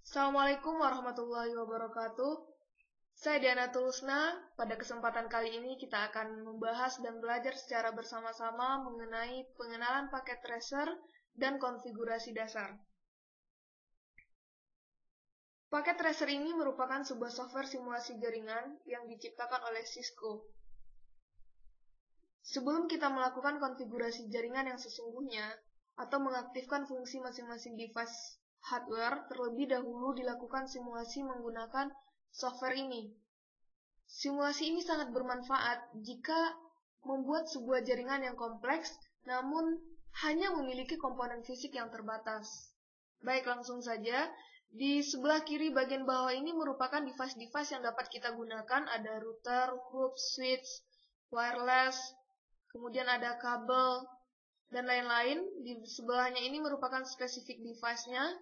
Assalamualaikum warahmatullahi wabarakatuh. Saya Diana Tulusna. Pada kesempatan kali ini kita akan membahas dan belajar secara bersama-sama mengenai pengenalan paket tracer dan konfigurasi dasar. Paket tracer ini merupakan sebuah software simulasi jaringan yang diciptakan oleh Cisco. Sebelum kita melakukan konfigurasi jaringan yang sesungguhnya atau mengaktifkan fungsi masing-masing device hardware, terlebih dahulu dilakukan simulasi menggunakan software ini. Simulasi ini sangat bermanfaat jika membuat sebuah jaringan yang kompleks, namun hanya memiliki komponen fisik yang terbatas. Baik, langsung saja. Di sebelah kiri bagian bawah ini merupakan device-device yang dapat kita gunakan. Ada router, hub, switch, wireless, kemudian ada kabel, dan lain-lain. Di sebelahnya ini merupakan spesifik device-nya,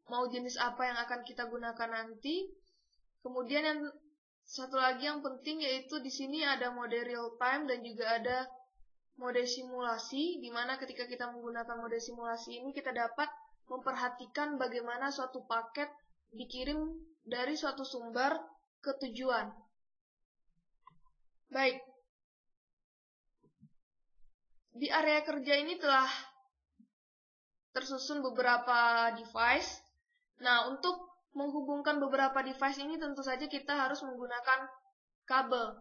mau jenis apa yang akan kita gunakan nanti. Kemudian yang satu lagi yang penting yaitu di sini ada mode real time dan juga ada mode simulasi, di mana ketika kita menggunakan mode simulasi ini kita dapat memperhatikan bagaimana suatu paket dikirim dari suatu sumber ke tujuan. Baik. Di area kerja ini telah tersusun beberapa device. Nah, untuk menghubungkan beberapa device ini tentu saja kita harus menggunakan kabel.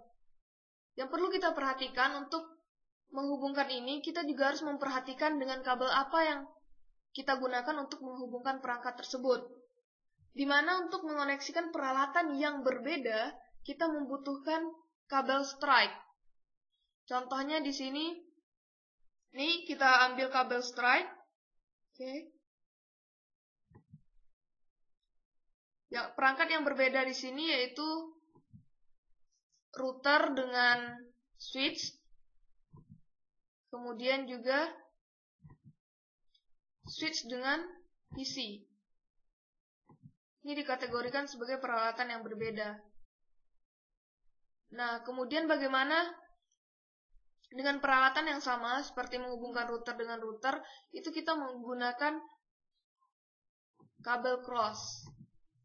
Yang perlu kita perhatikan untuk menghubungkan ini, kita juga harus memperhatikan dengan kabel apa yang kita gunakan untuk menghubungkan perangkat tersebut. Di mana untuk mengoneksikan peralatan yang berbeda, kita membutuhkan kabel strike. Contohnya di sini, nih kita ambil kabel strike. Oke. Ya, perangkat yang berbeda di sini yaitu router dengan switch, kemudian juga switch dengan PC. Ini dikategorikan sebagai peralatan yang berbeda. Nah, kemudian bagaimana dengan peralatan yang sama seperti menghubungkan router dengan router, itu kita menggunakan kabel cross.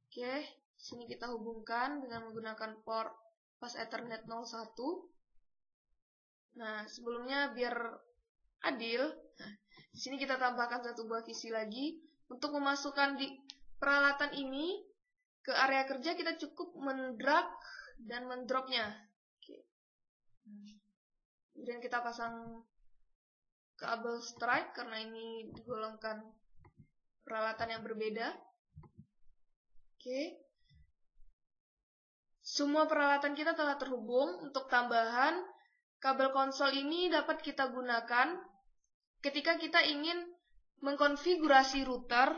Oke, sini kita hubungkan dengan menggunakan port pas Ethernet 01. Nah, sebelumnya biar adil, di sini kita tambahkan satu buah PC lagi. Untuk memasukkan di peralatan ini ke area kerja, kita cukup mendrag dan mendropnya. Oke. Kemudian kita pasang kabel strike karena ini digolongkan peralatan yang berbeda. Oke. Semua peralatan kita telah terhubung. Untuk tambahan, kabel konsol ini dapat kita gunakan ketika kita ingin mengkonfigurasi router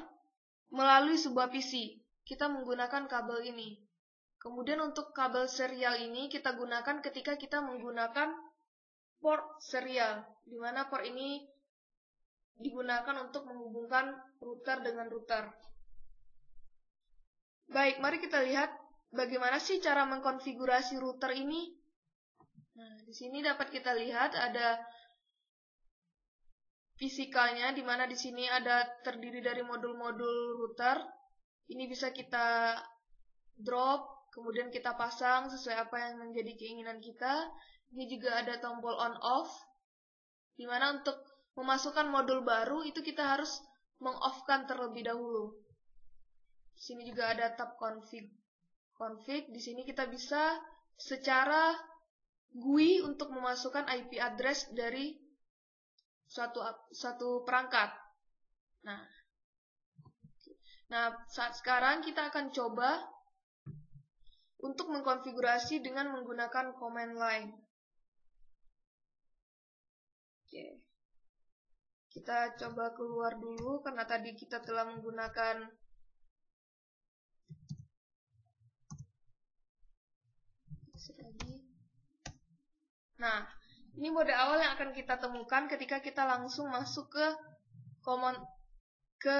melalui sebuah PC. Kita menggunakan kabel ini. Kemudian untuk kabel serial ini kita gunakan ketika kita menggunakan port serial, di mana port ini digunakan untuk menghubungkan router dengan router. Baik, mari kita lihat bagaimana sih cara mengkonfigurasi router ini. Nah, di sini dapat kita lihat ada fisikalnya, di mana di sini ada terdiri dari modul-modul router. Ini bisa kita drop, kemudian kita pasang sesuai apa yang menjadi keinginan kita. Ini juga ada tombol on-off, di mana untuk memasukkan modul baru itu kita harus meng-off-kan terlebih dahulu. Di sini juga ada tab config. Di sini kita bisa secara GUI untuk memasukkan IP address dari suatu perangkat. Nah, saat sekarang kita akan coba untuk mengkonfigurasi dengan menggunakan command line. Oke. Kita coba keluar dulu karena tadi kita telah menggunakan Nah, ini mode awal yang akan kita temukan ketika kita langsung masuk ke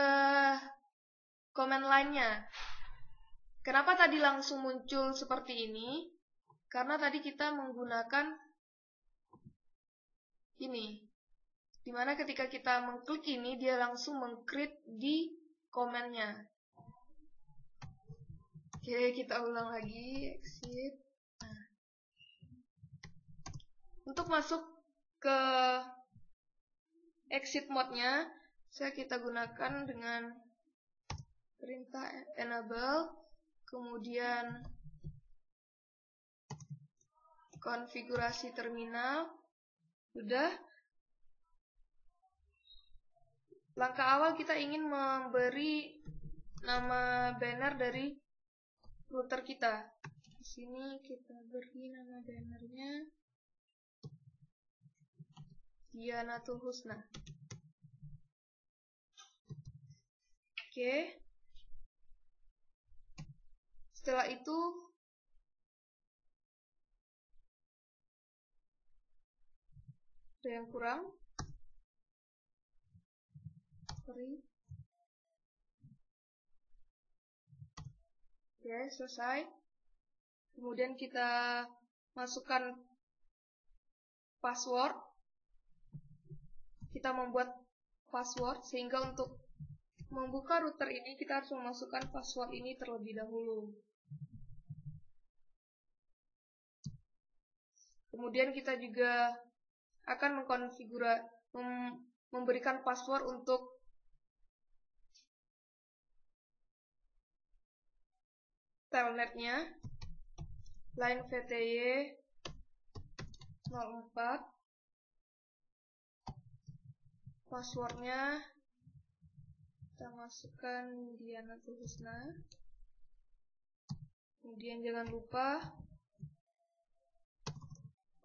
command line-nya. Kenapa tadi langsung muncul seperti ini? Karena tadi kita menggunakan ini. Dimana ketika kita mengklik ini, dia langsung meng-create di command-nya. Oke, kita ulang lagi, exit. Nah, untuk masuk ke exit mode-nya, kita gunakan dengan perintah enable, kemudian konfigurasi terminal. Sudah. Langkah awal kita ingin memberi nama banner dari router kita. Di sini kita beri nama bannernya Dianatul Husna. Oke. Setelah itu ada yang kurang. Sorry. Oke, selesai. Kemudian kita masukkan password. Kita membuat password, sehingga untuk membuka router ini kita harus memasukkan password ini terlebih dahulu. Kemudian kita juga akan memberikan password untuk telnetnya, line VTY 04. Passwordnya kita masukkan Dianatul Husna. Kemudian jangan lupa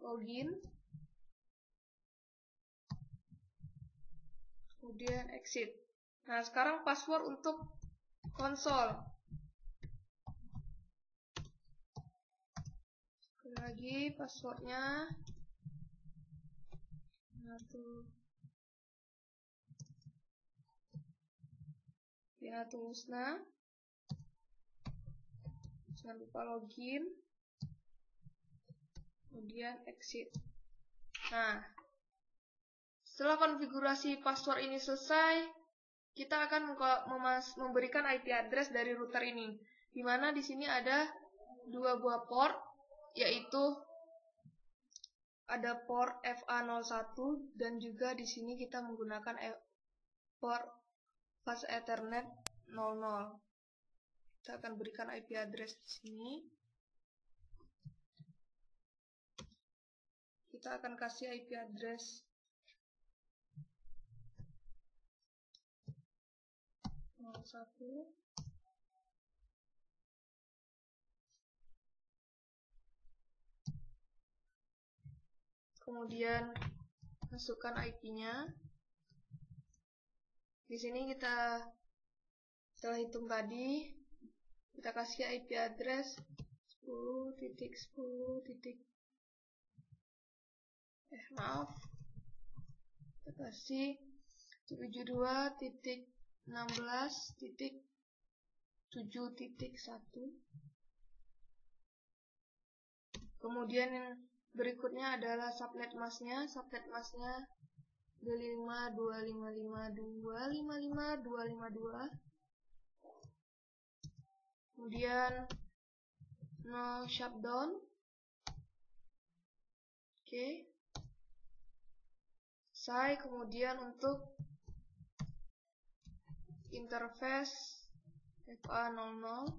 login, kemudian exit. Nah, sekarang password untuk konsol. Sekali lagi passwordnya Dianatul Husna. Jangan lupa login, kemudian exit. Nah, setelah konfigurasi password ini selesai, kita akan memberikan IP address dari router ini, di mana di sini ada 2 buah port, yaitu ada port FA01 dan juga di sini kita menggunakan port fast Ethernet 00. Kita akan berikan IP address di sini. Kita akan kasih IP address 01. Kemudian masukkan IP-nya. Di sini kita setelah hitung tadi, kita kasih IP address 10.10. Maaf. Kita kasih 72.16.7.1. Kemudian yang berikutnya adalah subnet masknya. Subnet masknya 25.255.255.252. Kemudian no shutdown. Oke. Selesai. Kemudian untuk interface FA00,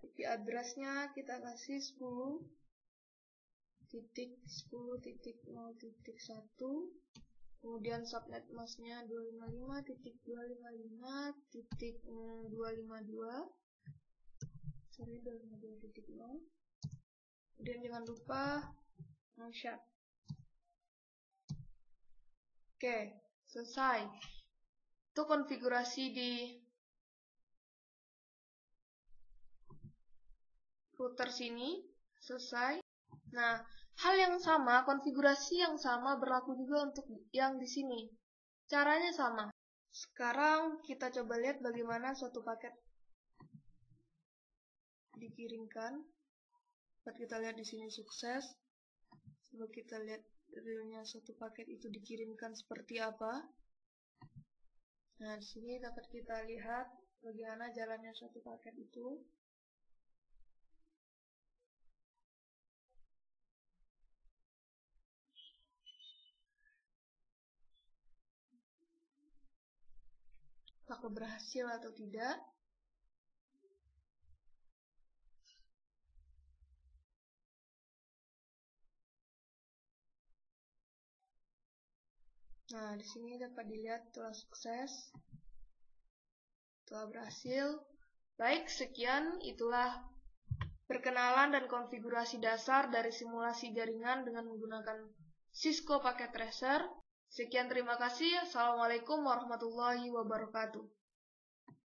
IP addressnya kita kasih 10.10.0.1. Kemudian subnet masknya 255.255.252. Sorry, 252.0. Kemudian jangan lupa no shut. Oke, selesai. Itu konfigurasi di router sini selesai. Nah, hal yang sama, konfigurasi yang sama berlaku juga untuk yang di sini. Caranya sama. Sekarang kita coba lihat bagaimana suatu paket dikirimkan. Dapat kita lihat di sini sukses. Coba kita lihat realnya suatu paket itu dikirimkan seperti apa. Nah, di sini dapat kita lihat bagaimana jalannya suatu paket itu. Apakah berhasil atau tidak? Nah, di sini dapat dilihat telah sukses, telah berhasil. Baik, sekian itulah perkenalan dan konfigurasi dasar dari simulasi jaringan dengan menggunakan Cisco Packet Tracer. Sekian, terima kasih. Assalamualaikum warahmatullahi wabarakatuh.